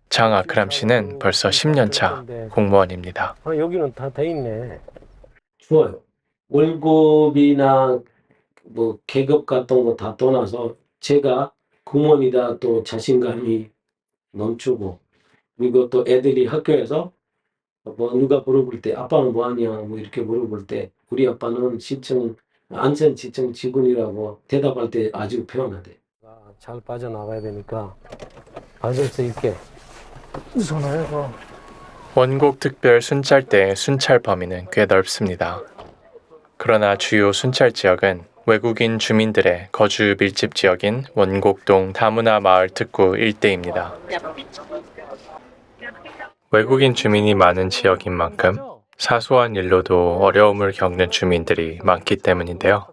Speaker 3: 장 아크람 씨는 벌써 10년 차 공무원입니다.
Speaker 10: 여기는 다 돼 있네. 좋아요. 월급이나 뭐 계급 같은 거 다 떠나서 제가 공무원이다 또 자신감이 넘치고, 그리고 또 애들이 학교에서 뭐 누가 물어볼 때 아빠는 뭐 하냐 뭐 이렇게 물어볼 때 우리 아빠는 시청 안산시청 직원이라고 대답할 때 아주 편하대. 잘 빠져나가야 되니까 빠질 수 있게.
Speaker 3: 원곡특별순찰대의 순찰 범위는 꽤 넓습니다. 그러나 주요 순찰 지역은 외국인 주민들의 거주 밀집 지역인 원곡동 다문화 마을 특구 일대입니다. 외국인 주민이 많은 지역인 만큼 사소한 일로도 어려움을 겪는 주민들이 많기 때문인데요.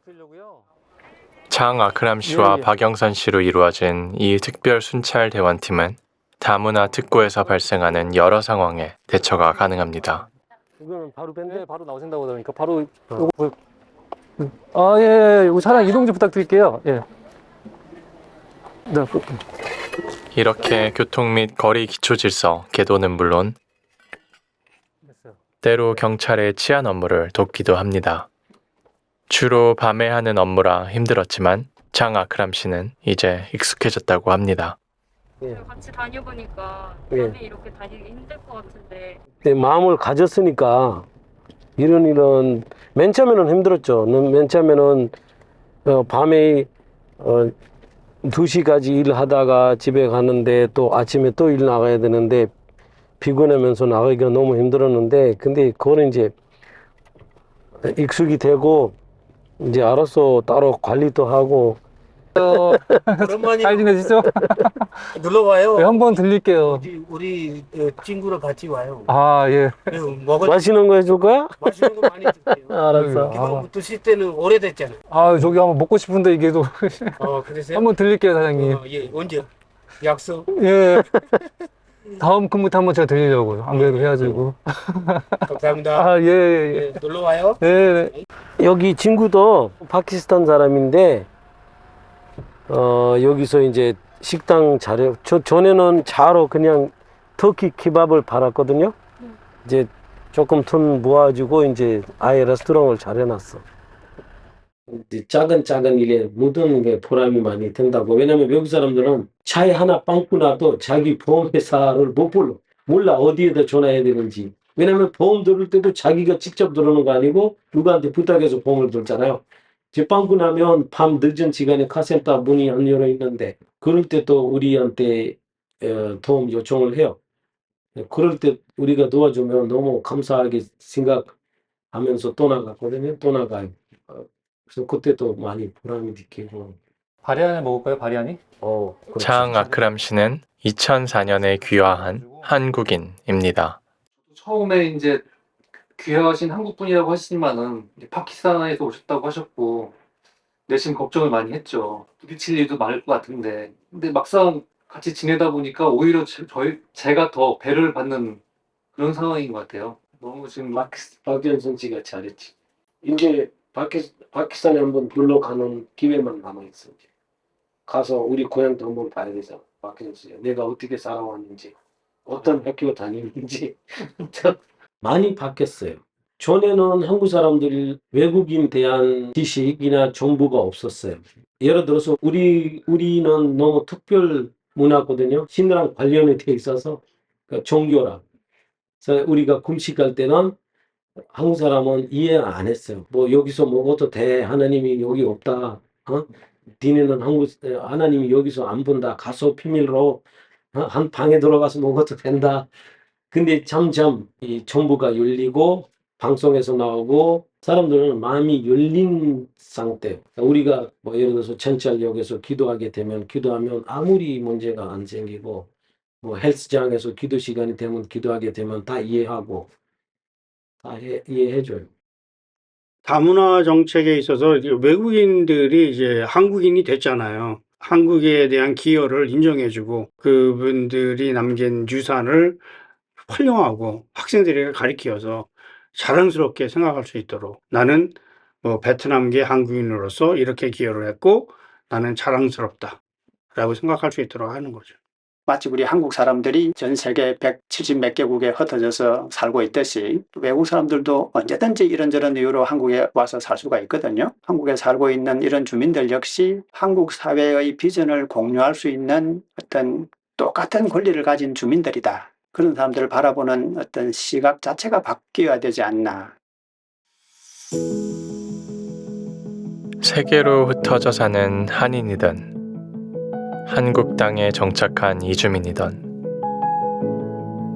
Speaker 3: 장 아크람 씨와 박영선 씨로 이루어진 이 특별 순찰 대원팀은 다문화 특구에서 발생하는 여러 상황에 대처가 가능합니다.
Speaker 10: 이거는 바로 밴드
Speaker 22: 바로 나오신다고 그러니까 바로 요거 예, 요 차량 이동 좀 부탁드릴게요. 예. 네.
Speaker 3: 이렇게 교통 및 거리 기초 질서 계도는 물론 때로 경찰의 치안 업무를 돕기도 합니다. 주로 밤에 하는 업무라 힘들었지만 장 아크람 씨는 이제 익숙해졌다고 합니다.
Speaker 23: 같이 다녀보니까
Speaker 10: 예.
Speaker 23: 밤에 이렇게 다니기 힘들 것 같은데.
Speaker 10: 내 마음을 가졌으니까 이런 맨 처음에는 힘들었죠. 맨 처음에는 밤에 2시까지 일하다가 집에 가는데 또 아침에 또 일 나가야 되는데 피곤하면서 나가기가 너무 힘들었는데, 근데 그거는 이제 익숙이 되고 이제 알아서 따로 관리도 하고 오랜만에
Speaker 22: 잘 지내시죠?
Speaker 10: 놀러 와요.
Speaker 22: 네, 한번 들릴게요.
Speaker 10: 우리 친구랑 같이 와요.
Speaker 22: 아, 예.
Speaker 10: 맛있는 거 해줄 거야? 맛있는 거 많이 줄게요.
Speaker 22: 알았어.
Speaker 10: 기본 드실 때는 오래됐잖아.
Speaker 22: 아, 저기 한번 먹고 싶은데 이게 또
Speaker 10: 그러세요?
Speaker 22: 한번 들릴게요, 사장님.
Speaker 10: 예, 언제? 약속?
Speaker 22: 예. 다음 근무 때 한번 제가 들리려고요. 안 그래도 해가지고.
Speaker 10: 감사합니다.
Speaker 22: 아, 예, 예.
Speaker 10: 놀러 와요.
Speaker 22: 네.
Speaker 10: 여기 친구도 파키스탄 사람인데 여기서 이제 식당 차려. 전에는 차로 그냥 터키 키밥을 팔았거든요. 이제 조금 돈 모아주고 이제 아예 레스토랑을 차려놨어. 이제 작은 일에 모든 게 보람이 많이 든다고. 왜냐면 외국 사람들은 차에 하나 빵꾸 나도 자기 보험회사를 못 불러. 몰라 어디에다 전화해야 되는지. 왜냐면 보험 들을 때도 자기가 직접 들어오는 거 아니고 누구한테 부탁해서 보험을 들잖아요. 이제 빵꾸 나면 밤 늦은 시간에 카센터 문이 안 열어 있는데 그럴 때 또 우리한테 도움 요청을 해요. 그럴 때 우리가 도와주면 너무 감사하게 생각하면서 또 나갔거든요. 또 나가요. 그래서 그때도 많이 보람이 느끼고.
Speaker 22: 바리안을 먹을까요, 바리안이?
Speaker 10: 그렇죠.
Speaker 3: 장 아크람 씨는 2004년에 귀화한 한국인입니다.
Speaker 22: 처음에 이제 귀화하신 한국분이라고 하시지만은 이제 파키스탄에서 오셨다고 하셨고 내심 걱정을 많이 했죠. 부딪힐 일도 많을 것 같은데. 근데 막상 같이 지내다 보니까 오히려 제가 더 배려를 받는 그런 상황인 것 같아요. 너무 지금
Speaker 10: 박연선 씨가 잘했지. 이제 파키스탄에 한번 놀러 가는 기회만 남아있어. 가서 우리 고향도 한번 봐야 되잖아. 박연선 씨. 내가 어떻게 살아왔는지, 어떤 학교 다니는지. 많이 바뀌었어요. 전에는 한국 사람들이 외국인 대한 지식이나 정보가 없었어요. 예를 들어서 우리는 너무 특별 문화거든요. 신랑 관련이 돼 있어서 그러니까 종교랑. 그래서 우리가 금식할 때는 한국 사람은 이해 안 했어요. 뭐 여기서 먹어도 돼. 하나님이 여기 없다. 니네는 하나님이 여기서 안 본다. 가서 비밀로 한 방에 들어가서 먹어도 된다. 근데 점점 이 정보가 열리고 방송에서 나오고 사람들은 마음이 열린 상태. 우리가 뭐 예를 들어서 전철역에서 기도하면 아무리 문제가 안 생기고 뭐 헬스장에서 기도 시간이 되면 기도하게 되면 다 이해하고 다 이해해줘요.
Speaker 13: 다문화 정책에 있어서 외국인들이 이제 한국인이 됐잖아요. 한국에 대한 기여를 인정해주고 그분들이 남긴 유산을 활용하고 학생들에게 가르쳐서 자랑스럽게 생각할 수 있도록 나는 뭐 베트남계 한국인으로서 이렇게 기여를 했고 나는 자랑스럽다 라고 생각할 수 있도록 하는 거죠. 마치 우리 한국 사람들이 전 세계 170 몇 개국에 흩어져서 살고 있듯이 외국 사람들도 언제든지 이런저런 이유로 한국에 와서 살 수가 있거든요. 한국에 살고 있는 이런 주민들 역시 한국 사회의 비전을 공유할 수 있는 어떤 똑같은 권리를 가진 주민들이다. 그런 사람들을 바라보는 어떤 시각 자체가 바뀌어야 되지 않나.
Speaker 3: 세계로 흩어져 사는 한인이든 한국 땅에 정착한 이주민이든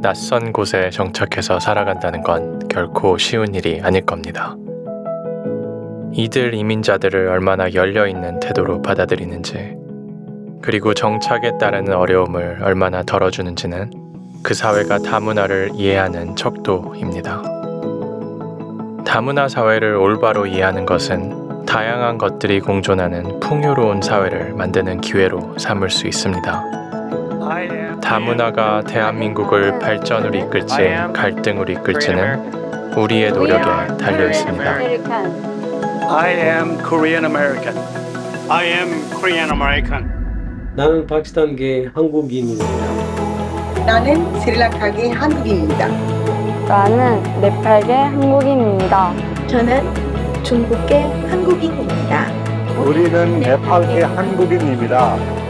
Speaker 3: 낯선 곳에 정착해서 살아간다는 건 결코 쉬운 일이 아닐 겁니다. 이들 이민자들을 얼마나 열려있는 태도로 받아들이는지, 그리고 정착에 따르는 어려움을 얼마나 덜어주는지는 그 사회가 다문화를 이해하는 척도입니다. 다문화 사회를 올바로 이해하는 것은 다양한 것들이 공존하는 풍요로운 사회를 만드는 기회로 삼을 수 있습니다. 다문화가 대한민국을 발전으로 이끌지 갈등으로 이끌지는 우리의 노력에 달려 있습니다.
Speaker 13: I am Korean American. I am Korean American.
Speaker 10: 나는 파키스탄계 한국인입니다.
Speaker 1: 나는 스리랑카계 한국인입니다.
Speaker 19: 나는 네팔계 한국인입니다.
Speaker 1: 저는 중국계 한국인입니다.
Speaker 5: 우리는 네팔계 한국인입니다.